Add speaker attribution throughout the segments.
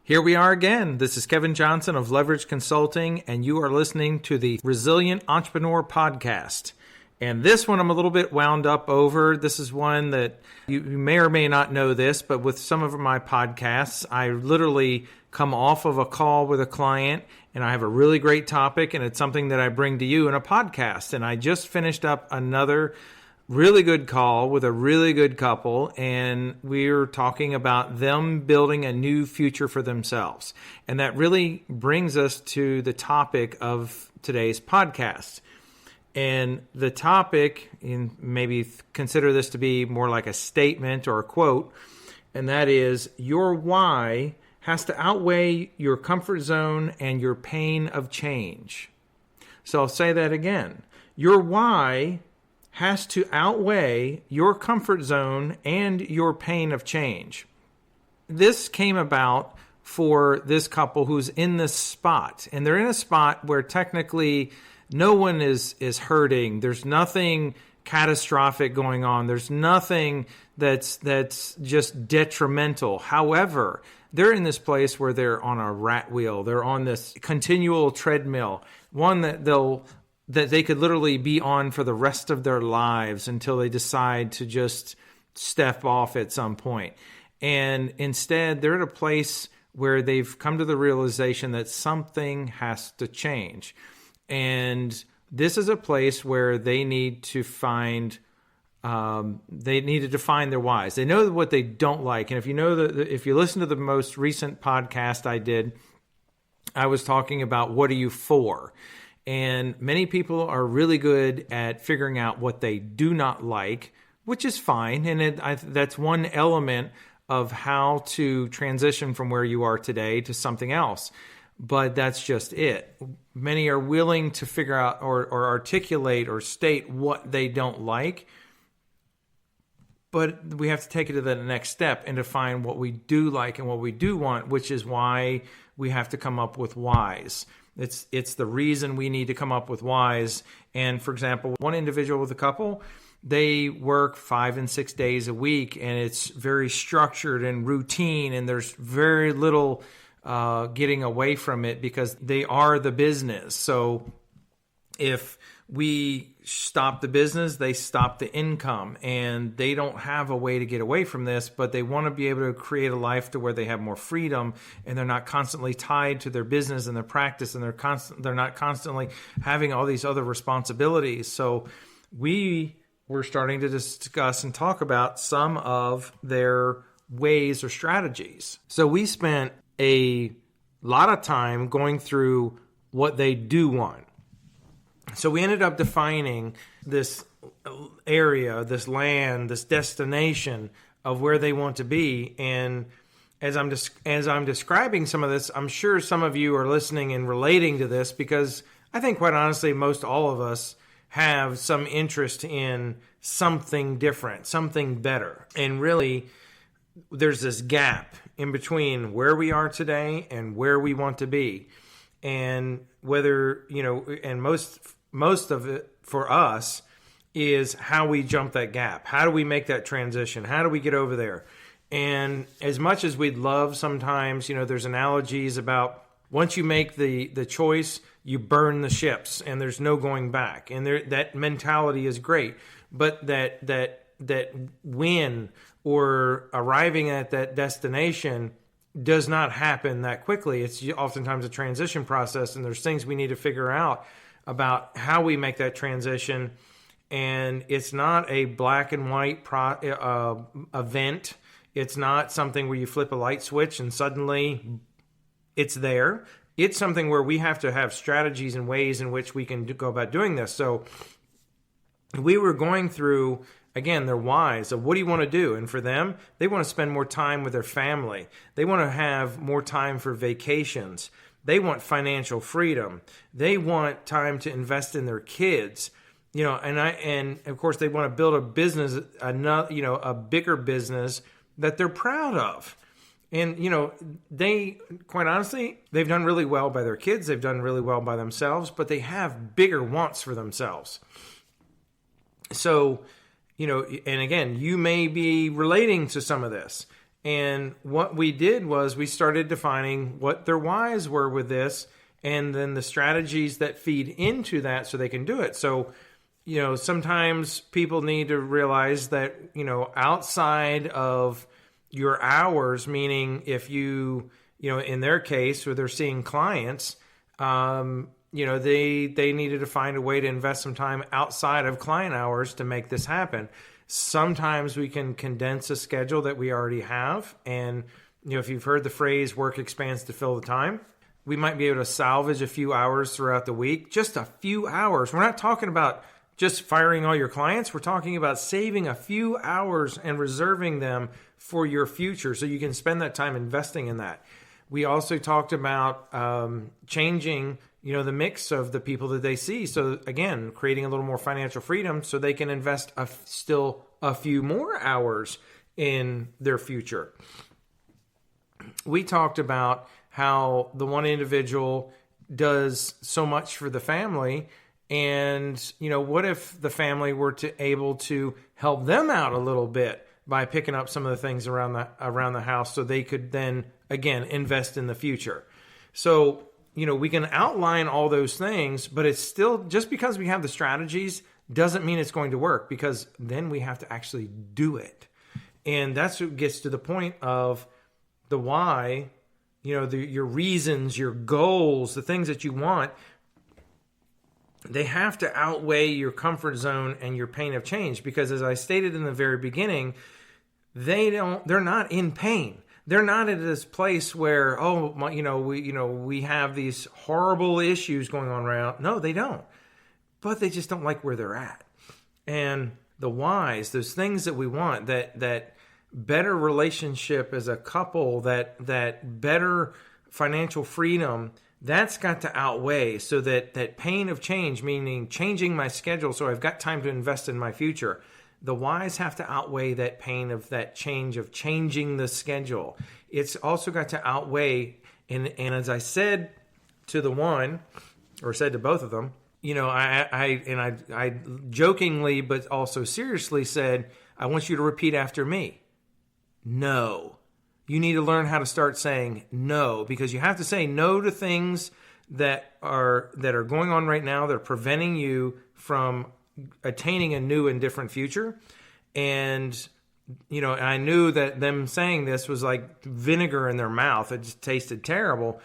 Speaker 1: Here we are again. This is Kevin Johnson of Leverage Consulting, and you are listening to the Resilient Entrepreneur Podcast. And this one I'm a little bit wound up over. This is one that you may or may not know this, but with some of my podcasts, I literally come off of a call with a client and I have a really great topic, and it's something that I bring to you in a podcast. And I just finished up another really good call with a really good couple, and we're talking about them building a new future for themselves. And that really brings us to the topic of today's podcast. And the topic, and maybe consider this to be more like a statement or a quote, and that is, your why has to outweigh your comfort zone and your pain of change. So I'll say that again. Your why has to outweigh your comfort zone and your pain of change. This came about for this couple who's in this spot, and they're in a spot where technically no one is hurting. There's nothing catastrophic going on. There's nothing that's just detrimental. However, they're in this place where they're on a rat wheel. They're on this continual treadmill, one that they could literally be on for the rest of their lives until they decide to just step off at some point. And instead, they're at a place where they've come to the realization that something has to change. And this is a place where they need to find, they need to define their whys. They know what they don't like. And if you know if you listen to the most recent podcast I did, I was talking about what are you for? And many people are really good at figuring out what they do not like, which is fine. And that's one element of how to transition from where you are today to something else. But that's just it. Many are willing to figure out or articulate or state what they don't like. But we have to take it to the next step and define what we do like and what we do want, which is why we have to come up with whys. It's the reason we need to come up with whys. And for example, one individual with a couple, they work 5 and 6 days a week, and it's very structured and routine, and there's very little getting away from it because they are the business. So if we stop the business, they stop the income, and they don't have a way to get away from this, but they want to be able to create a life to where they have more freedom and they're not constantly tied to their business and their practice, and they're not constantly having all these other responsibilities. So we were starting to discuss and talk about some of their ways or strategies. So we spent a lot of time going through what they do want. So we ended up defining this area, this land, this destination of where they want to be. And as I'm describing some of this, I'm sure some of you are listening and relating to this, because I think, quite honestly, most all of us have some interest in something different, something better. And really, there's this gap in between where we are today and where we want to be. And whether, and most of it for us is how we jump that gap. How do we make that transition? How do we get over there? And as much as we'd love sometimes, there's analogies about once you make the choice, you burn the ships and there's no going back. And that mentality is great. But that win or arriving at that destination does not happen that quickly. It's oftentimes a transition process, and there's things we need to figure out about how we make that transition. And it's not a black and white event. It's not something where you flip a light switch and suddenly it's there. It's something where we have to have strategies and ways in which we can go about doing this. So we were going through, again, their whys of what do you want to do? And for them, they want to spend more time with their family. They want to have more time for vacations. They want financial freedom. They want time to invest in their kids. And of course they want to build a business, a bigger business that they're proud of. And, they, quite honestly, they've done really well by their kids. They've done really well by themselves, but they have bigger wants for themselves. So, and again, you may be relating to some of this. And what we did was we started defining what their whys were with this, and then the strategies that feed into that so they can do it. So, sometimes people need to realize that, outside of your hours, meaning if you, in their case, where they're seeing clients, they needed to find a way to invest some time outside of client hours to make this happen. Sometimes we can condense a schedule that we already have. And, if you've heard the phrase work expands to fill the time, we might be able to salvage a few hours throughout the week, just a few hours. We're not talking about just firing all your clients. We're talking about saving a few hours and reserving them for your future so you can spend that time investing in that. We also talked about changing, the mix of the people that they see. So again, creating a little more financial freedom so they can invest still a few more hours in their future. We talked about how the one individual does so much for the family, and what if the family were able to help them out a little bit by picking up some of the things around the house so they could then again invest in the future. So we can outline all those things, but it's still, just because we have the strategies doesn't mean it's going to work, because then we have to actually do it. And that's what gets to the point of the why. Your reasons, your goals, the things that you want, they have to outweigh your comfort zone and your pain of change. Because as I stated in the very beginning, they're not in pain. They're not at this place where, we have these horrible issues going on around. No, they don't. But they just don't like where they're at. And the whys, those things that we want, that better relationship as a couple, that better financial freedom, that's got to outweigh, so that pain of change, meaning changing my schedule so I've got time to invest in my future. The whys have to outweigh that pain of that change, of changing the schedule. It's also got to outweigh, and as I said to the one, or said to both of them, I jokingly but also seriously said, I want you to repeat after me. No. You need to learn how to start saying no, because you have to say no to things that are going on right now that are preventing you from attaining a new and different future. And I knew that them saying this was like vinegar in their mouth. It just tasted terrible.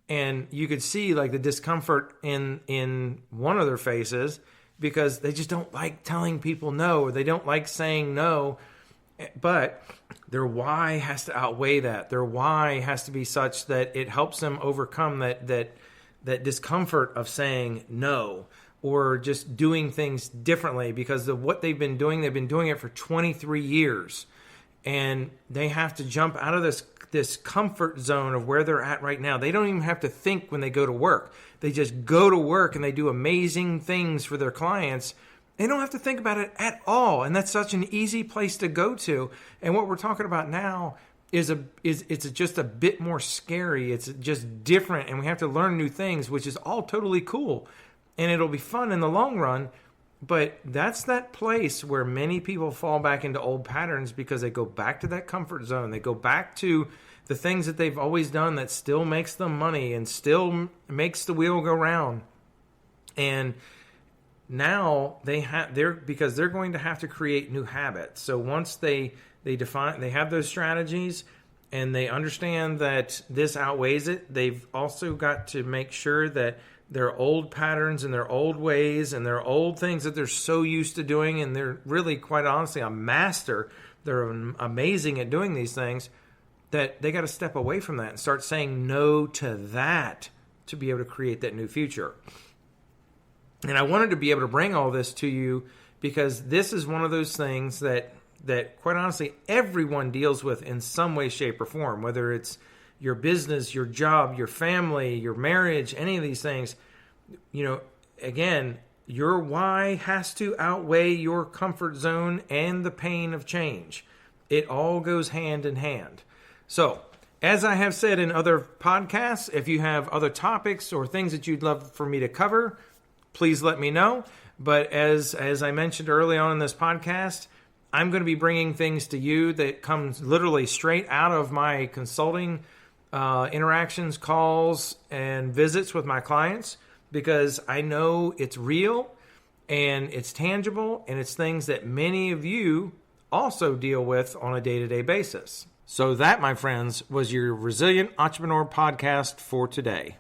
Speaker 1: And you could see like the discomfort in one of their faces, because they just don't like telling people no, or they don't like saying no. But their why has to outweigh that. Their why has to be such that it helps them overcome that discomfort of saying no, or just doing things differently because of what they've been doing it for 23 years. And they have to jump out of this comfort zone of where they're at right now. They don't even have to think when they go to work. They just go to work and they do amazing things for their clients. They don't have to think about it at all. And that's such an easy place to go to. And what we're talking about now is just a bit more scary. It's just different. And we have to learn new things, which is all totally cool. And it'll be fun in the long run. But that's that place where many people fall back into old patterns because they go back to that comfort zone. They go back to the things that they've always done that still makes them money and still makes the wheel go round. And now because they're going to have to create new habits. So once they have those strategies and they understand that this outweighs it, they've also got to make sure that their old patterns and their old ways and their old things that they're so used to doing, and they're really, quite honestly, a master. They're amazing at doing these things, that they got to step away from that and start saying no to that to be able to create that new future. And I wanted to be able to bring all this to you because this is one of those things that quite honestly, everyone deals with in some way, shape, or form, whether it's your business, your job, your family, your marriage, any of these things. Again, your why has to outweigh your comfort zone and the pain of change. It all goes hand in hand. So, as I have said in other podcasts, if you have other topics or things that you'd love for me to cover, please let me know. But as I mentioned early on in this podcast, I'm going to be bringing things to you that comes literally straight out of my consulting interactions, calls, and visits with my clients, because I know it's real and it's tangible and it's things that many of you also deal with on a day-to-day basis. So that, my friends, was your Resilient Entrepreneur podcast for today.